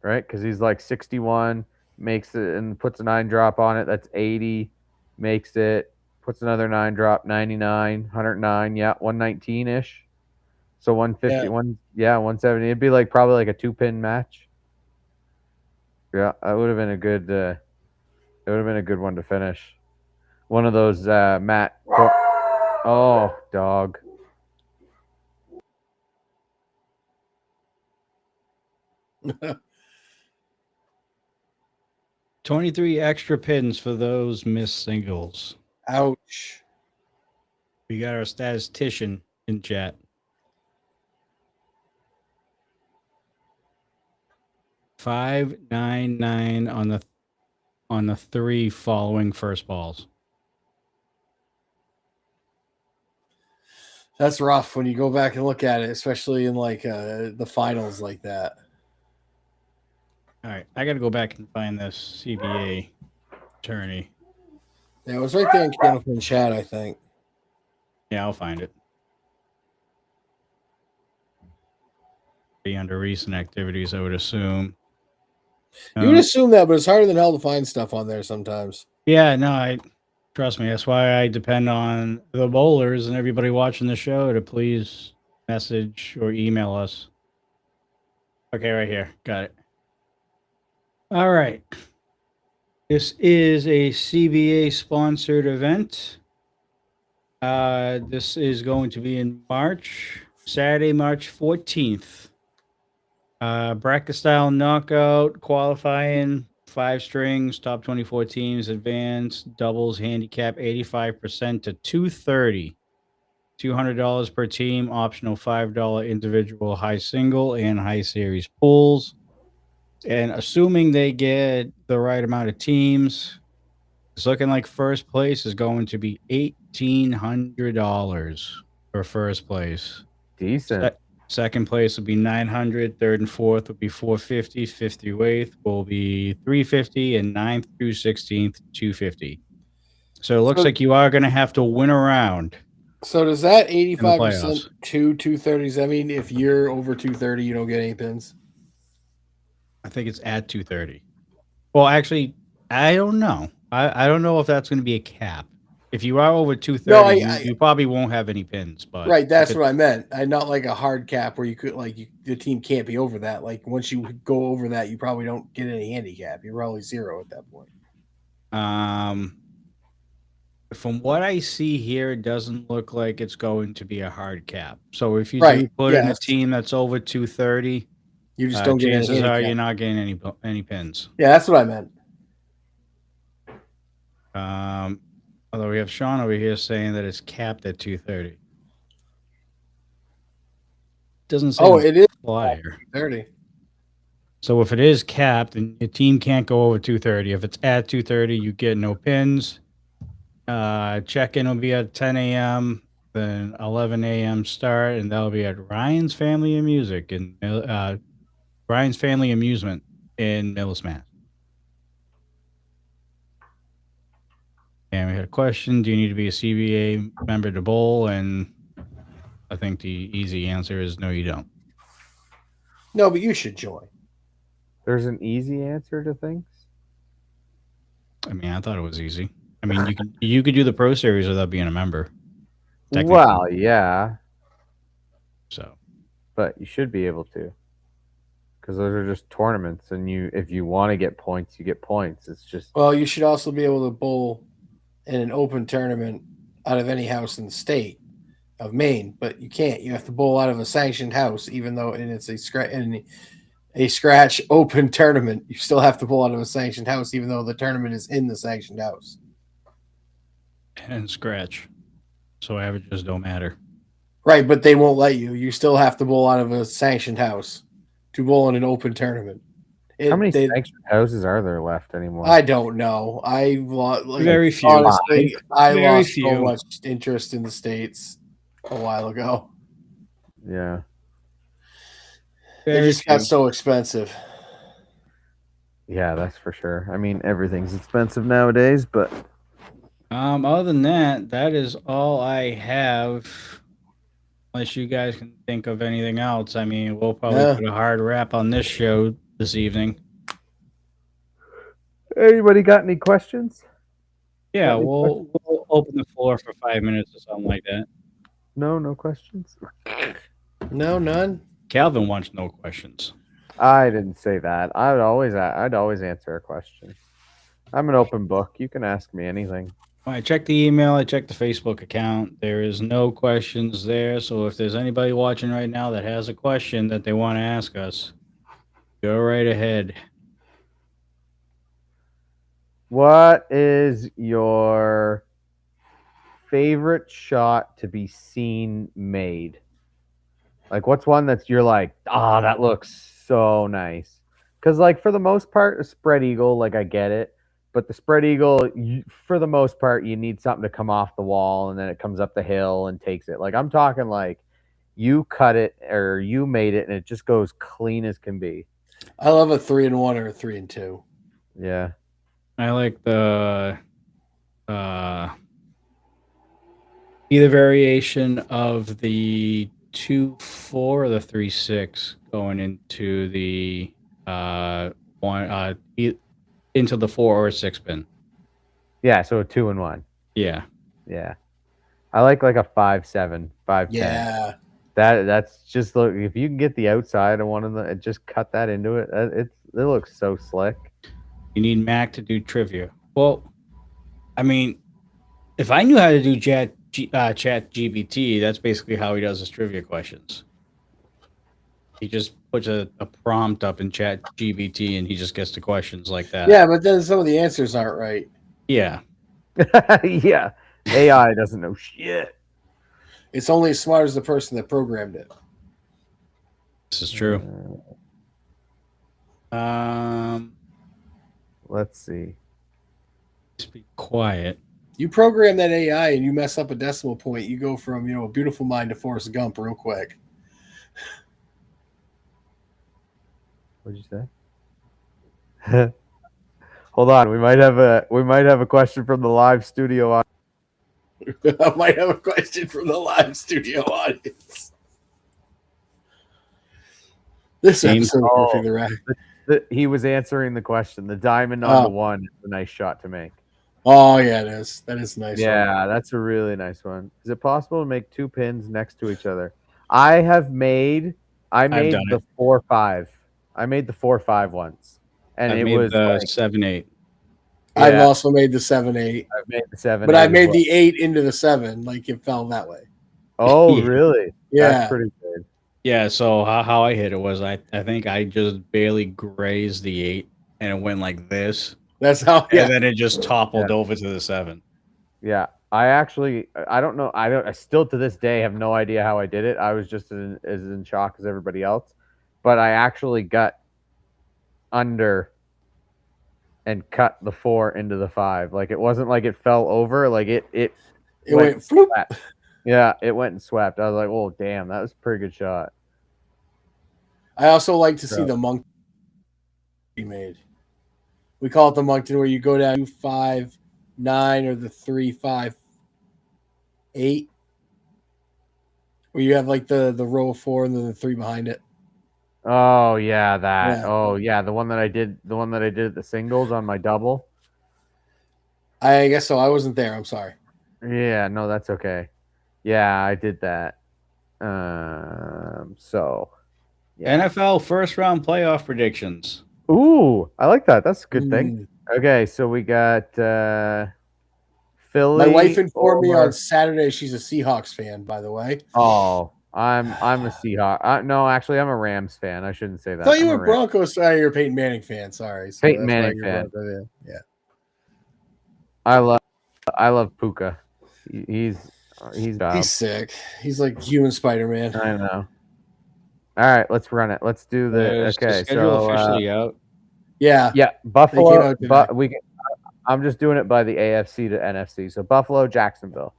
Right? Because he's like 61, makes it and puts a 9 drop on it. That's 80, makes it. Puts another 9 drop, 99, 109, 119-ish. So 150, 170. It'd be like probably like a 2-pin match. Yeah, that would have been a good. It would have been a good one to finish. One of those Matt. Oh, dog. $23 extra pins for those missed singles. Ouch. We got our statistician in chat. 599 on the 3 following first balls. That's rough when you go back and look at it, especially in like the finals like that. All right, I got to go back and find this CBA attorney. Yeah, it was right there in Candlepin chat, I think. Yeah, I'll find it. Be under recent activities, I would assume. You would assume that, but it's harder than hell to find stuff on there sometimes. Yeah, no, trust me. That's why I depend on the bowlers and everybody watching the show to please message or email us. Okay, right here. Got it. All right. This is a CBA sponsored event. This is going to be in March, Saturday, March 14th. Bracket style knockout, qualifying, 5 strings, top 24 teams, advanced, doubles, handicap 85% to 230. $200 per team, optional $5 individual high single and high series pools. And assuming they get the right amount of teams, it's looking like first place is going to be $1,800 for first place. Decent. Second place will be $900. Third and fourth will be $450. Fifth through 8th will be $350, and 9th through 16th $250. So it looks like you are going to have to win around. So does that 85% to 230s? I mean, if you're over 230, you don't get any pins. I think it's at 230. Well, actually, I don't know. I don't know if that's going to be a cap. If you are over 230, you probably won't have any pins. But right, that's what I meant. Not like a hard cap where you could the team can't be over that. Like once you go over that, you probably don't get any handicap. You're probably 0 at that point. From what I see here, it doesn't look like it's going to be a hard cap. So if you do put in a team that's over 230, you just don't get any chances are you're not getting any pins. Yeah, that's what I meant. Although we have Sean over here saying that it's capped at 230. Doesn't say it is here. 230. So if it is capped, then your team can't go over 230. If it's at 230, you get no pins. Check-in will be at 10 a.m., then 11 a.m. start, and that'll be at Ryan's Family of Music and Ryan's Family Amusement in Millis, Mass. And we had a question: do you need to be a CBA member to bowl? And I think the easy answer is no, you don't. No, but you should join. There's an easy answer to things. I mean, I thought it was easy. I mean, you could do the Pro Series without being a member. Well, yeah. So, but you should be able to, because those are just tournaments, and if you want to get points, you get points. It's just you should also be able to bowl in an open tournament out of any house in the state of Maine, but you can't. You have to bowl out of a sanctioned house, even though it's a scratch open tournament. You still have to bowl out of a sanctioned house, even though the tournament is in the sanctioned house. And scratch. So averages don't matter. Right, but they won't let you. You still have to bowl out of a sanctioned house to bowl in an open tournament. How many sanctioned houses are there left anymore? I don't know. Very few. Honestly, I lost so much interest in the States a while ago. Yeah. They just got so expensive. Yeah, that's for sure. I mean, everything's expensive nowadays, but other than that is all I have. Unless you guys can think of anything else. I mean, we'll probably put a hard wrap on this show this evening. Anybody got any questions? Yeah, we'll open the floor for 5 minutes or something like that. No questions? No, none. Calvin wants no questions. I didn't say that. I'd always answer a question. I'm an open book. You can ask me anything. I checked the email. I checked the Facebook account. There is no questions there. So if there's anybody watching right now that has a question that they want to ask us, go right ahead. What is your favorite shot to be seen made? Like, what's one that you're like, that looks so nice? Because, like, for the most part, a spread eagle, like, I get it. But the spread eagle, for the most part, you need something to come off the wall, and then it comes up the hill and takes it. Like I'm talking like you cut it or you made it, and it just goes clean as can be. I love a 3-1 or a 3-2. Yeah, I like either variation of the 2-4 or the 3-6 going into the into the 4 or 6 pin. Yeah, so a 2-1. Yeah. Yeah. I like a 5-7, 5-10. Yeah. That's just look if you can get the outside of one of them and just cut that into it, it looks so slick. You need Mac to do trivia. Well, I mean, if I knew how to do Chat GPT, that's basically how he does his trivia questions. He just puts a prompt up in Chat GPT and he just gets the questions like that. Yeah, but then some of the answers aren't right. Yeah. Yeah. AI doesn't know shit. It's only as smart as the person that programmed it. This is true. Let's see. Just be quiet. You program that AI and you mess up a decimal point, you go from, a beautiful mind to Forrest Gump real quick. What'd you say? Hold on, we might have a question from the live studio audience. I might have a question from the live studio audience. This episode of Ripping the Rack. He was answering the question. The diamond on the one is a nice shot to make. Oh yeah, it is. That is a nice. Yeah, that's a really nice one. Is it possible to make 2 pins next to each other? I made the 4-5. I made the 4-5 once, and it was the 7-8. Yeah. I've also made the 7-8. I've made the 7, but I made the 8 into the 7, like it fell that way. Oh, really? Yeah, that's pretty good. Yeah. So how I hit it was I think I just barely grazed the 8, and it went like this. That's how. Yeah. And then it just toppled over to the 7. Yeah. I don't know. I still to this day have no idea how I did it. I was just as in shock as everybody else, but I actually got under and cut the 4 into the 5. Like it wasn't like it fell over. Like it went floop. Yeah, it went and swept. I was like, oh damn, that was a pretty good shot. I also like to see the monk he made. We call it the Moncton, where you go down 2-5-9 or the 3-5-8, where you have like the row of 4 and then the 3 behind it. Oh yeah, that. Yeah. Oh yeah, the one that I did at the singles on my double. I guess so. I wasn't there. I'm sorry. Yeah, no, that's okay. Yeah, I did that. So yeah. NFL first round playoff predictions. Ooh, I like that. That's a good thing. Okay, so we got Philly. My wife informed me on Saturday she's a Seahawks fan, by the way. Oh, I'm a Seahawks. No, actually, I'm a Rams fan. I shouldn't say that. I thought you were Broncos. You're a Peyton Manning fan. Sorry, so Peyton Manning fan. Yeah. I love Puka. He's sick. He's like human Spider-Man. I know. All right, let's run it. Let's do the okay. So officially out. Yeah. Buffalo. But I'm just doing it by the AFC to NFC. So Buffalo, Jacksonville.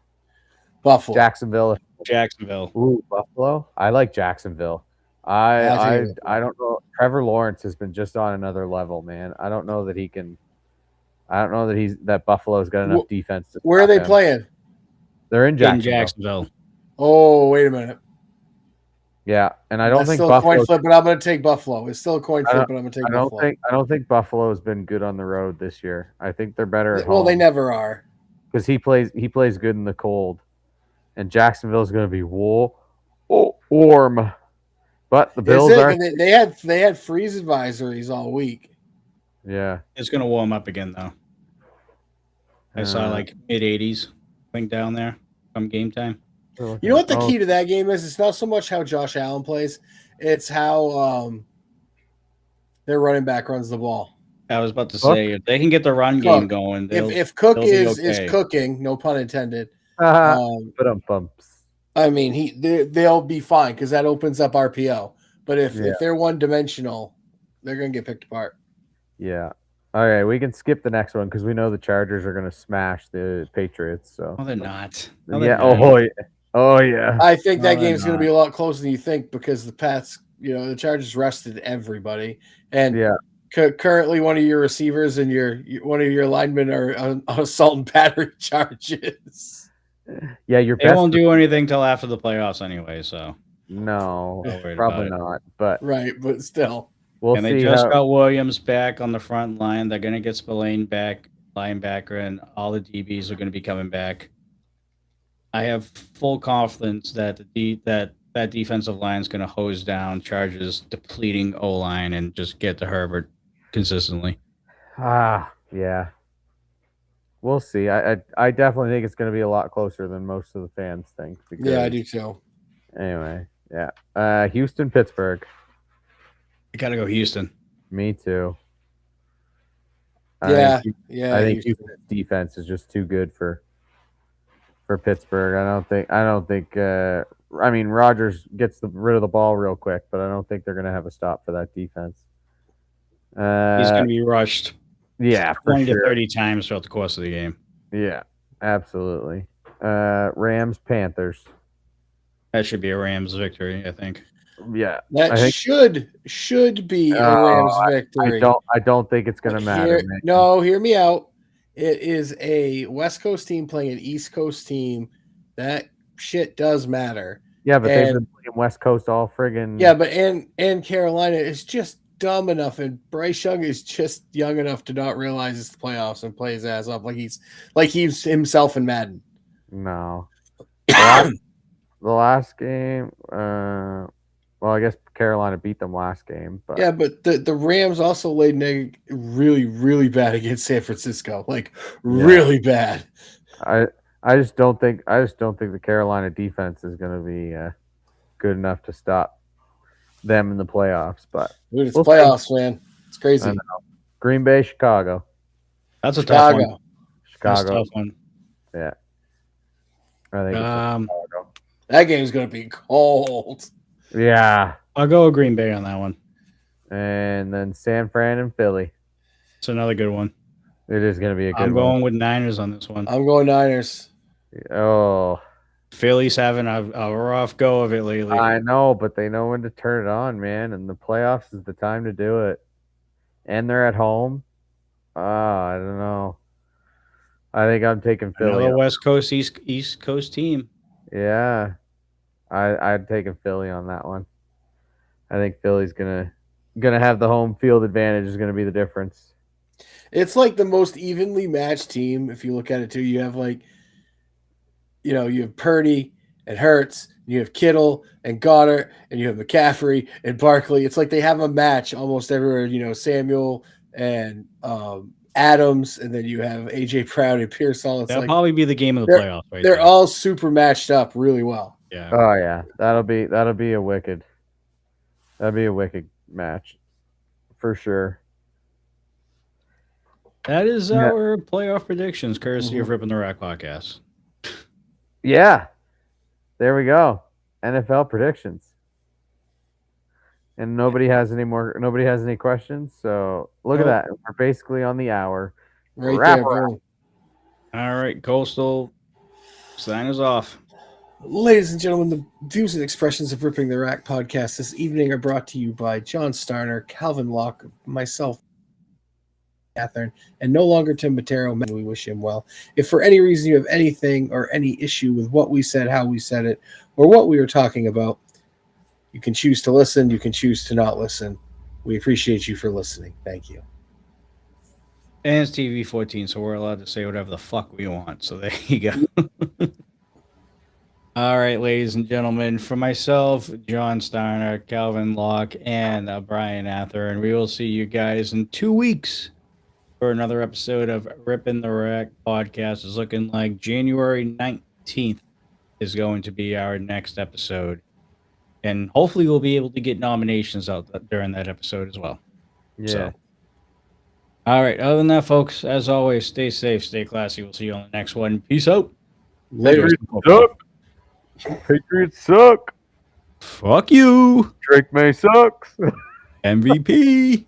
Jacksonville. Ooh, Buffalo. I like Jacksonville. I don't know. Trevor Lawrence has been just on another level, man. I don't know that he can. I don't know that Buffalo's got enough defense. Where are they playing? They're in Jacksonville. Oh, wait a minute. Yeah, and I don't think Buffalo. Coin flip, but I'm going to take Buffalo. It's still a coin flip, but I'm going to take Buffalo. I don't think Buffalo has been good on the road this year. I think they're better at home. Well, they never are. Because he plays good in the cold, and Jacksonville is going to be warm. But the Bills are. They had freeze advisories all week. Yeah, it's going to warm up again though. I saw like mid-80s, I think, down there come game time. You know what the key to that game is? It's not so much how Josh Allen plays; it's how their running back runs the ball. I was about to say, if they can get the run game going, if Cook is cooking, no pun intended. But I mean, they'll be fine because that opens up RPO. But if they're one dimensional, they're going to get picked apart. Yeah. All right, we can skip the next one because we know the Chargers are going to smash the Patriots. So. No, they're not. Yeah. Oh yeah. I think No, that they're game's going to be not. a lot closer than you think because the Pats, the Chargers rested everybody, and currently one of your receivers and one of your linemen are on assault and battery charges. Yeah, they won't do anything till after the playoffs anyway. So no, probably not. But but still. We'll and they just got Williams back on the front line. They're going to get Spillane back, linebacker, and all the DBs are going to be coming back. I have full confidence that that defensive line is going to hose down Chargers' depleting O-line and just get to Herbert consistently. Yeah. We'll see. I definitely think it's going to be a lot closer than most of the fans think. Yeah, I do too. Anyway, yeah. Houston, Pittsburgh. I gotta go Houston. Me too. I think Houston's defense is just too good for Pittsburgh. I don't think. I mean, Rodgers gets rid of the ball real quick, but I don't think they're going to have a stop for that defense. He's going to be rushed. Yeah, 20 to 30 times throughout the course of the game. Yeah, absolutely. Rams, Panthers. That should be a Rams victory, I think. Yeah, that should be a Rams victory. I don't think it's going to matter. Hear me out. It is a West Coast team playing an East Coast team. That shit does matter. Yeah, but they've been playing West Coast all friggin'. Yeah, but and Carolina is just dumb enough, and Bryce Young is just young enough to not realize it's the playoffs and play his ass off like he's himself in Madden. No. The last game, well, I guess Carolina beat them last game, but yeah, but the Rams also laid an egg really, really bad against San Francisco, really bad. I just don't think the Carolina defense is going to be good enough to stop them in the playoffs. But dude, it's playoffs, man. It's crazy. Green Bay, Chicago. That's a tough one. Chicago. That's a tough one. Yeah. I think Chicago. That game's going to be cold. Yeah. I'll go with Green Bay on that one. And then San Fran and Philly. It's another good one. It is going to be a good one. I'm going with Niners on this one. I'm going Niners. Oh. Philly's having a rough go of it lately. I know, but they know when to turn it on, man. And the playoffs is the time to do it. And they're at home. I don't know. I think I'm taking Philly. Another West Coast, East Coast team. Yeah. I'd take Philly on that one. I think Philly's gonna have the home field advantage is gonna be the difference. It's like the most evenly matched team if you look at it too. You have you have Purdy and Hurts, and you have Kittle and Goddard, and you have McCaffrey and Barkley. It's like they have a match almost everywhere. Samuel and Adams, and then you have AJ Brown and Pearsall. That'll probably be the game of the playoffs. They're all super matched up really well. Yeah. Oh yeah, that'll be a wicked match for sure. That is our playoff predictions, courtesy of Ripping the Rack podcast. Yeah, there we go. NFL predictions, and nobody has any questions. So look at that. We're basically on the hour. Right there, bro. All right, Coastal, sign us off. Ladies and gentlemen, the views and expressions of Ripping the Rack podcast this evening are brought to you by John Starner, Calvin Locke, myself, Catherine, and no longer Tim Matero. We wish him well. If for any reason you have anything or any issue with what we said, how we said it, or what we were talking about, you can choose to listen. You can choose to not listen. We appreciate you for listening. Thank you. And it's TV 14, so we're allowed to say whatever the fuck we want. So there you go. All right, ladies and gentlemen, for myself, John Steiner, Calvin Locke, and Brian Atherin, we will see you guys in 2 weeks for another episode of Ripping the Rack podcast. It's looking like January 19th is going to be our next episode. And hopefully we'll be able to get nominations out during that episode as well. Yeah. So, all right, other than that, folks, as always, stay safe, stay classy. We'll see you on the next one. Peace out. Later. Patriots suck. Fuck you. Drake May sucks. MVP.